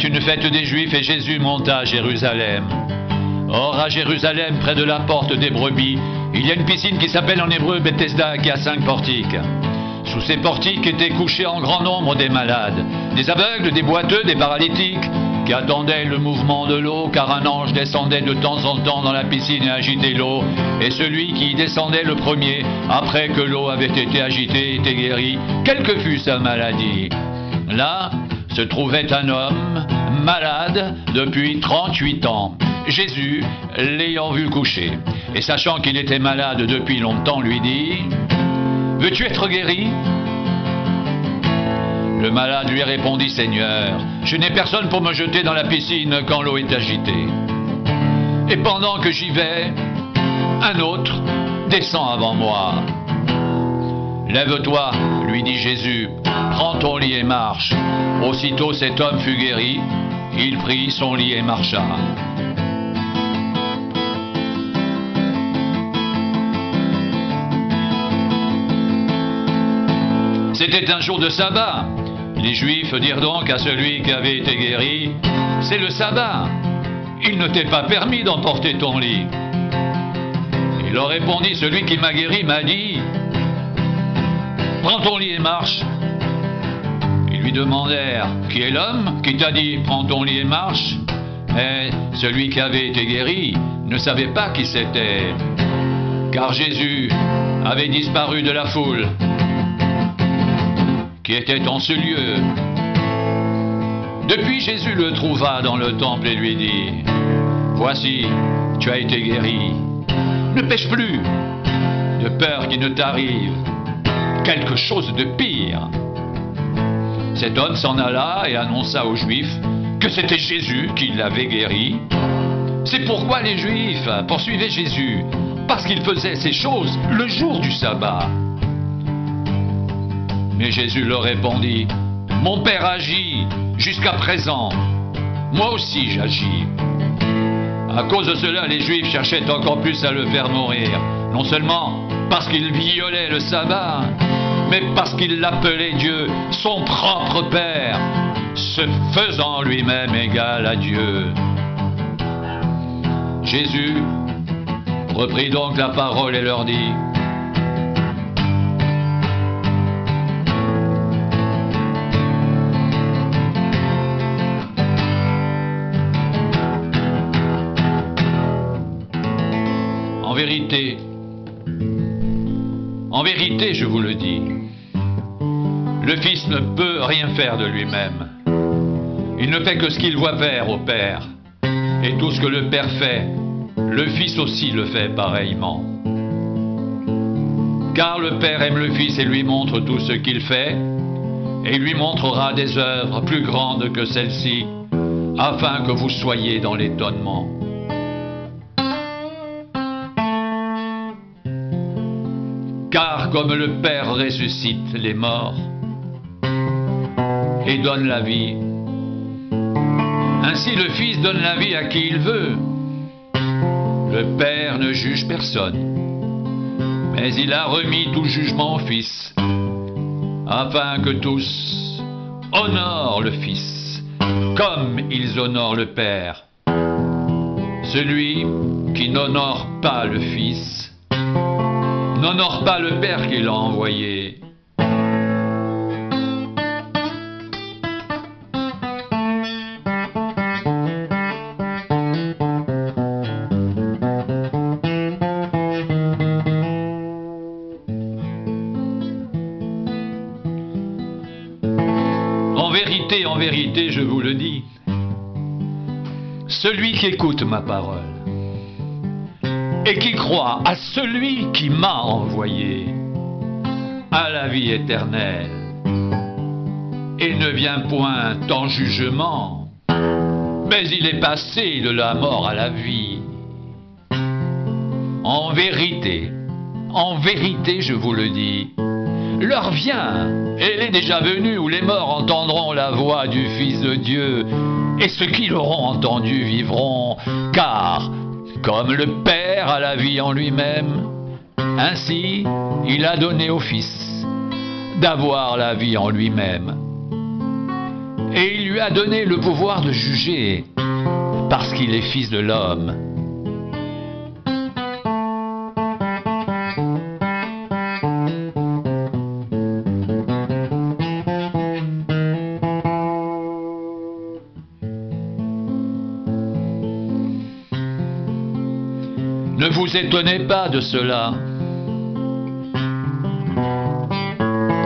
une fête des Juifs et Jésus monta à Jérusalem. Or, à Jérusalem, près de la porte des brebis, il y a une piscine qui s'appelle en hébreu Bethesda, qui a 5 portiques. Sous ces portiques étaient couchés en grand nombre des malades, des aveugles, des boiteux, des paralytiques, qui attendaient le mouvement de l'eau, car un ange descendait de temps en temps dans la piscine et agitait l'eau, et celui qui y descendait le premier, après que l'eau avait été agitée, était guéri, quelle que fût sa maladie. Là se trouvait un homme malade depuis 38 ans. Jésus, l'ayant vu coucher, et sachant qu'il était malade depuis longtemps, lui dit « Veux-tu être guéri ?» Le malade lui répondit « Seigneur, je n'ai personne pour me jeter dans la piscine quand l'eau est agitée. Et pendant que j'y vais, un autre descend avant moi. » « Lève-toi, lui dit Jésus, prends ton lit et marche. » Aussitôt cet homme fut guéri, il prit son lit et marcha. C'était un jour de sabbat. Les Juifs dirent donc à celui qui avait été guéri, « C'est le sabbat, il ne t'est pas permis d'emporter ton lit. » Il leur répondit, « Celui qui m'a guéri m'a dit, prends ton lit et marche. » Ils lui demandèrent, « Qui est l'homme qui t'a dit, prends ton lit et marche ?» Mais celui qui avait été guéri ne savait pas qui c'était, car Jésus avait disparu de la foule qui était en ce lieu. Depuis, Jésus le trouva dans le temple et lui dit, « Voici, tu as été guéri. Ne pêche plus, de peur qu'il ne t'arrive quelque chose de pire. » Cet homme s'en alla et annonça aux Juifs que c'était Jésus qui l'avait guéri. C'est pourquoi les Juifs poursuivaient Jésus, parce qu'il faisait ces choses le jour du sabbat. Mais Jésus leur répondit, « Mon Père agit jusqu'à présent, moi aussi j'agis. » À cause de cela, les Juifs cherchaient encore plus à le faire mourir, non seulement parce qu'il violait le sabbat, mais parce qu'il l'appelait Dieu, son propre Père, se faisant lui-même égal à Dieu. Jésus reprit donc la parole et leur dit, En vérité, je vous le dis, le Fils ne peut rien faire de lui-même. Il ne fait que ce qu'il voit faire au Père. Et tout ce que le Père fait, le Fils aussi le fait pareillement. Car le Père aime le Fils et lui montre tout ce qu'il fait, et il lui montrera des œuvres plus grandes que celles-ci, afin que vous soyez dans l'étonnement. Car comme le Père ressuscite les morts et donne la vie, ainsi le Fils donne la vie à qui il veut. Le Père ne juge personne, mais il a remis tout jugement au Fils, afin que tous honorent le Fils, comme ils honorent le Père. Celui qui n'honore pas le Fils n'honore pas le Père qui l'a envoyé. En vérité, je vous le dis, celui qui écoute ma parole et qui croit à celui qui m'a envoyé a la vie éternelle et ne vient point en jugement, mais il est passé de la mort à la vie. En vérité, je vous le dis, l'heure vient, et elle est déjà venue, où les morts entendront la voix du Fils de Dieu, et ceux qui l'auront entendu vivront, car, comme le Père a la vie en lui-même, ainsi il a donné au Fils d'avoir la vie en lui-même. et il lui a donné le pouvoir de juger, parce qu'il est fils de l'homme. Ne vous étonnez pas de cela,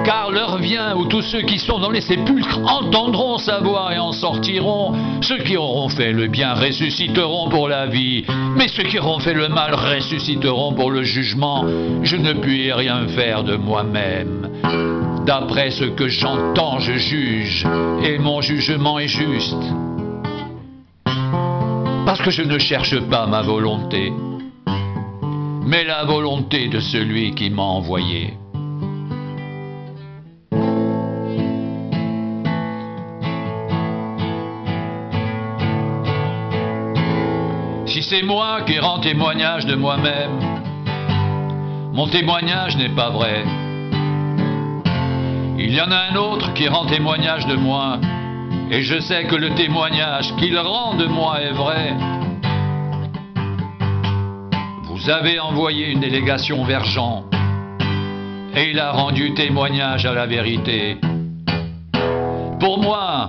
car l'heure vient où tous ceux qui sont dans les sépulcres entendront sa voix et en sortiront. Ceux qui auront fait le bien ressusciteront pour la vie, mais ceux qui auront fait le mal ressusciteront pour le jugement. Je ne puis rien faire de moi-même. D'après ce que j'entends, je juge, et mon jugement est juste. Parce que je ne cherche pas ma volonté, mais la volonté de celui qui m'a envoyé. Si c'est moi qui rends témoignage de moi-même, mon témoignage n'est pas vrai. Il y en a un autre qui rend témoignage de moi, et je sais que le témoignage qu'il rend de moi est vrai. Vous avez envoyé une délégation vers Jean, et il a rendu témoignage à la vérité. Pour moi,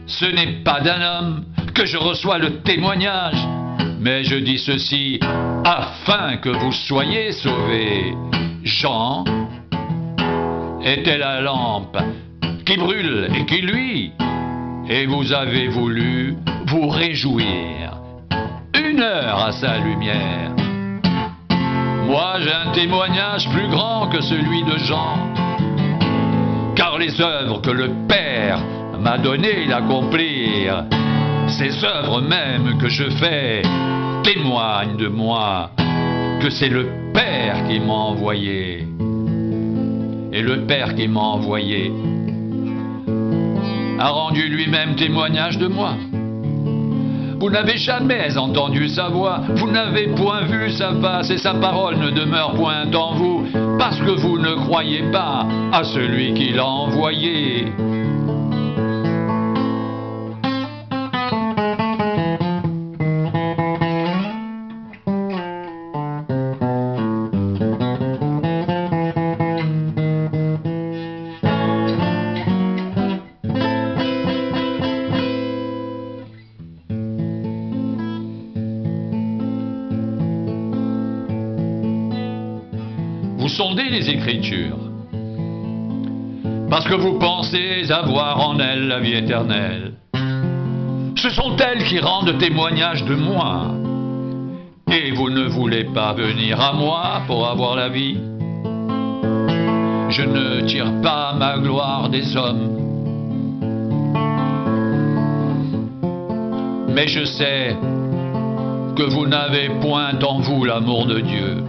ce n'est pas d'un homme que je reçois le témoignage, mais je dis ceci afin que vous soyez sauvés. Jean était la lampe qui brûle et qui luit, et vous avez voulu vous réjouir 1 heure à sa lumière. Moi, j'ai un témoignage plus grand que celui de Jean, car les œuvres que le Père m'a donné d'accomplir, ces œuvres même que je fais, témoignent de moi, que c'est le Père qui m'a envoyé. Et le Père qui m'a envoyé a rendu lui-même témoignage de moi. Vous n'avez jamais entendu sa voix, vous n'avez point vu sa face, et sa parole ne demeure point en vous, parce que vous ne croyez pas à celui qui l'a envoyé. Vous sondez les Écritures, parce que vous pensez avoir en elles la vie éternelle. Ce sont elles qui rendent témoignage de moi, et vous ne voulez pas venir à moi pour avoir la vie. Je ne tire pas ma gloire des hommes, mais je sais que vous n'avez point en vous l'amour de Dieu.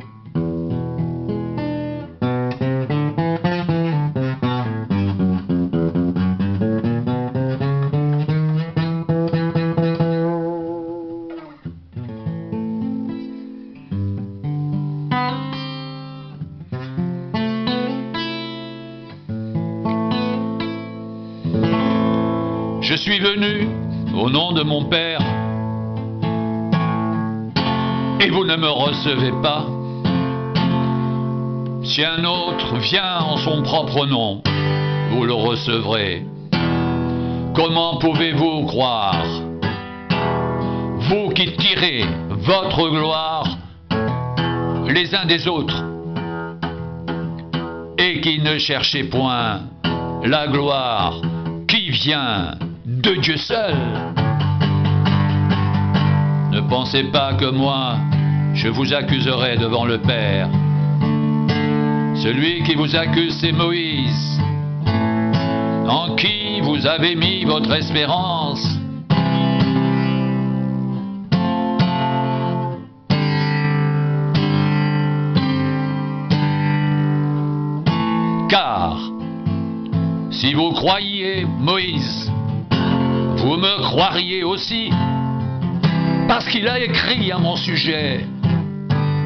Je suis venu au nom de mon Père, et vous ne me recevez pas. Si un autre vient en son propre nom, vous le recevrez. Comment pouvez-vous croire, vous qui tirez votre gloire les uns des autres, et qui ne cherchez point la gloire qui vient de Dieu seul? Ne pensez pas que moi, je vous accuserai devant le Père. Celui qui vous accuse, c'est Moïse, en qui vous avez mis votre espérance. Car si vous croyiez Moïse, vous me croiriez aussi, parce qu'il a écrit à mon sujet.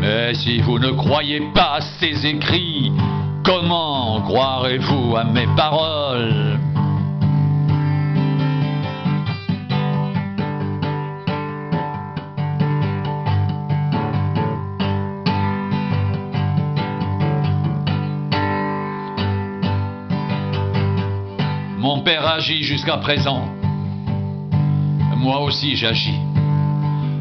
Mais si vous ne croyez pas à ses écrits, comment croirez-vous à mes paroles? Mon père agit jusqu'à présent. Moi aussi j'agis.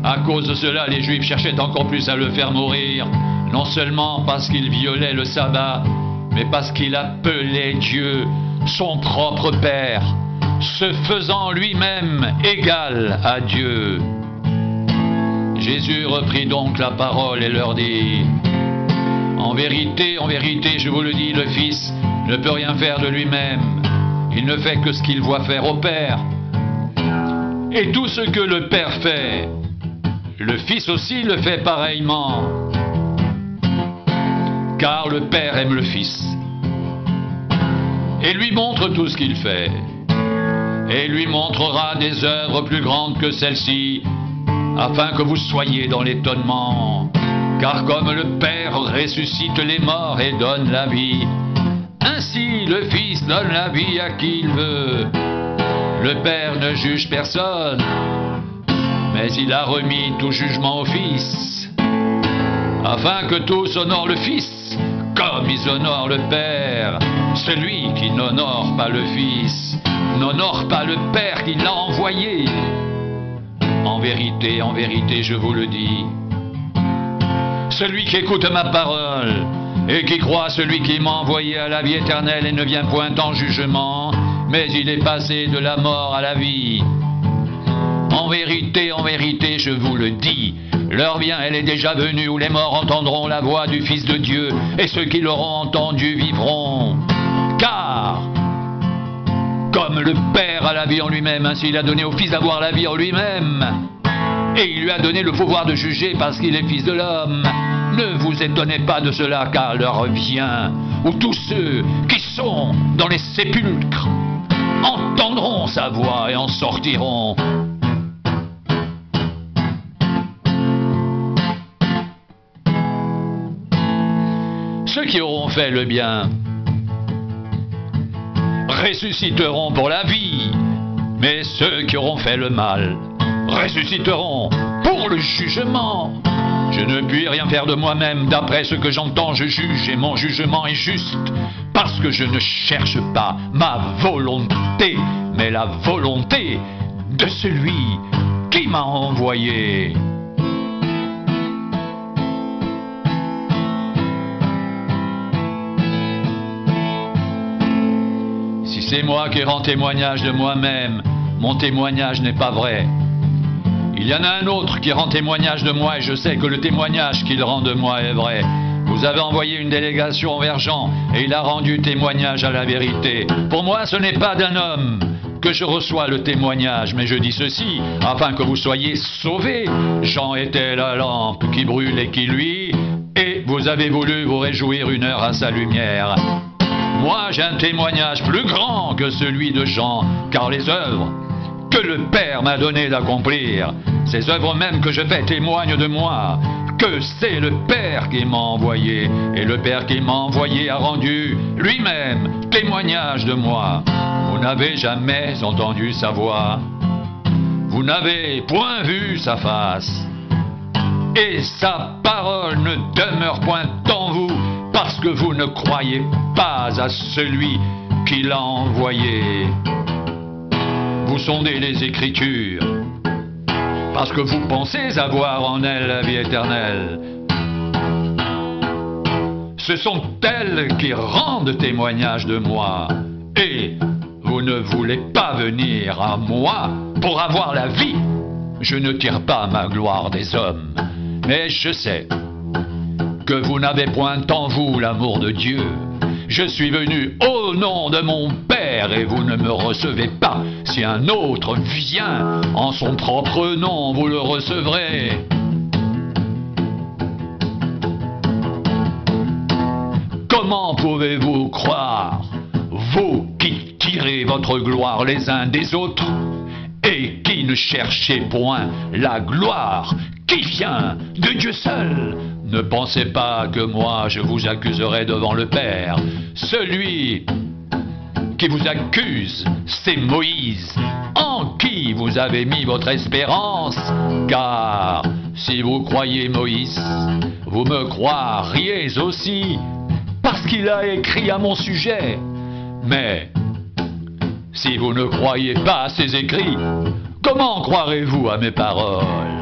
À cause de cela, les Juifs cherchaient encore plus à le faire mourir, non seulement parce qu'il violait le sabbat, mais parce qu'il appelait Dieu son propre Père, se faisant lui-même égal à Dieu. Jésus reprit donc la parole et leur dit: en vérité, je vous le dis, le Fils ne peut rien faire de lui-même. Il ne fait que ce qu'il voit faire au Père. Et tout ce que le Père fait, le Fils aussi le fait pareillement. Car le Père aime le Fils et lui montre tout ce qu'il fait. Et lui montrera des œuvres plus grandes que celles-ci, afin que vous soyez dans l'étonnement. Car comme le Père ressuscite les morts et donne la vie, ainsi le Fils donne la vie à qui il veut. Le Père ne juge personne, mais il a remis tout jugement au Fils, afin que tous honorent le Fils comme ils honorent le Père. Celui qui n'honore pas le Fils n'honore pas le Père qui l'a envoyé. En vérité, je vous le dis, celui qui écoute ma parole et qui croit celui qui m'a envoyé à la vie éternelle et ne vient point en jugement, mais il est passé de la mort à la vie. En vérité, je vous le dis, l'heure vient, elle est déjà venue, où les morts entendront la voix du Fils de Dieu, et ceux qui l'auront entendu vivront. Car, comme le Père a la vie en lui-même, ainsi il a donné au Fils d'avoir la vie en lui-même. Et il lui a donné le pouvoir de juger parce qu'il est Fils de l'homme. Ne vous étonnez pas de cela, car l'heure vient où tous ceux qui sont dans les sépulcres entendront sa voix et en sortiront. Ceux qui auront fait le bien ressusciteront pour la vie, mais ceux qui auront fait le mal ressusciteront pour le jugement. Je ne puis rien faire de moi-même, d'après ce que j'entends, je juge, et mon jugement est juste, parce que je ne cherche pas ma volonté, mais la volonté de celui qui m'a envoyé. Si c'est moi qui rends témoignage de moi-même, mon témoignage n'est pas vrai. Il y en a un autre qui rend témoignage de moi et je sais que le témoignage qu'il rend de moi est vrai. Vous avez envoyé une délégation envers Jean et il a rendu témoignage à la vérité. Pour moi, ce n'est pas d'un homme que je reçois le témoignage, mais je dis ceci, afin que vous soyez sauvés. Jean était la lampe qui brûle et qui luit, et vous avez voulu vous réjouir une heure à sa lumière. Moi, j'ai un témoignage plus grand que celui de Jean, car les œuvres que le Père m'a donné d'accomplir, ces œuvres même que je fais témoignent de moi, que c'est le Père qui m'a envoyé, et le Père qui m'a envoyé a rendu lui-même témoignage de moi. Vous n'avez jamais entendu sa voix, vous n'avez point vu sa face, et sa parole ne demeure point en vous, parce que vous ne croyez pas à celui qui l'a envoyé. Vous sondez les Écritures, parce que vous pensez avoir en elles la vie éternelle. Ce sont elles qui rendent témoignage de moi, et vous ne voulez pas venir à moi pour avoir la vie. Je ne tire pas ma gloire des hommes, mais je sais que vous n'avez point en vous l'amour de Dieu. Je suis venu au nom de mon Père et vous ne me recevez pas. Si un autre vient en son propre nom, vous le recevrez. Comment pouvez-vous croire, vous qui tirez votre gloire les uns des autres et qui ne cherchez point la gloire qui vient de Dieu seul? Ne pensez pas que moi je vous accuserai devant le Père. Celui qui vous accuse, c'est Moïse, en qui vous avez mis votre espérance. Car si vous croyez Moïse, vous me croiriez aussi, parce qu'il a écrit à mon sujet. Mais Si vous ne croyez pas à ces écrits, comment croirez-vous à mes paroles?